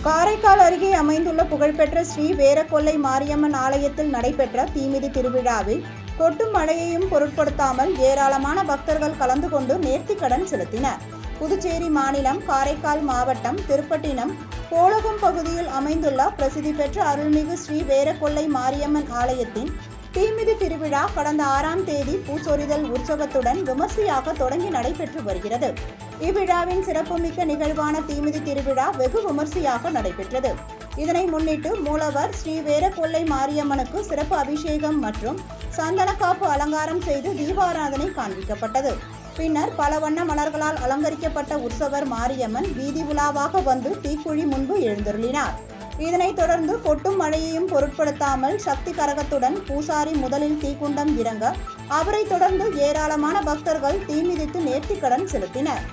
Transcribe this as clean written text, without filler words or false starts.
காரைக்கால் அருகே அமைந்துள்ள புகழ்பெற்ற ஸ்ரீ வேரகொல்லை மாரியம்மன் ஆலயத்தில் நடைபெற்ற தீமிதி திருவிழாவில் கொட்டும் மழையையும் பொருட்படுத்தாமல் ஏராளமான பக்தர்கள் கலந்து கொண்டு நேர்த்திக்கடன் செலுத்தினர். புதுச்சேரி மாநிலம் காரைக்கால் மாவட்டம் திருப்பட்டினம் போலகம் பகுதியில் அமைந்துள்ள பிரசித்தி பெற்ற அருள்மிகு ஸ்ரீ வேரகொல்லை மாரியம்மன் ஆலயத்தின் தீமிதி திருவிழா கடந்த 6ஆம் தேதி பூச்சொரிதல் உற்சவத்துடன் விமர்சையாக தொடங்கி நடைபெற்று வருகிறது. இவ்விழாவின் சிறப்புமிக்க நிகழ்வான தீமிதி திருவிழா வெகு விமர்சையாக நடைபெற்றது. இதனை முன்னிட்டு மூலவர் ஸ்ரீ வேரகொல்லை மாரியம்மனுக்கு சிறப்பு அபிஷேகம் மற்றும் சந்தனக்காப்பு அலங்காரம் செய்து தீபாராதனை காண்பிக்கப்பட்டது. பின்னர் பல வண்ண மலர்களால் அலங்கரிக்கப்பட்ட உற்சவர் மாரியம்மன் வீதி உலாவாக வந்து தீக்குழி முன்பு எழுந்தருளினார். இதனைத் தொடர்ந்து கொட்டும் மழையையும் பொருட்படுத்தாமல் சக்தி கரகத்துடன் பூசாரி முதலில் தீக்குண்டம் இறங்க அவரை தொடர்ந்து ஏராளமான பக்தர்கள் தீமிதித்து நேர்த்திக்கடன் செலுத்தினர்.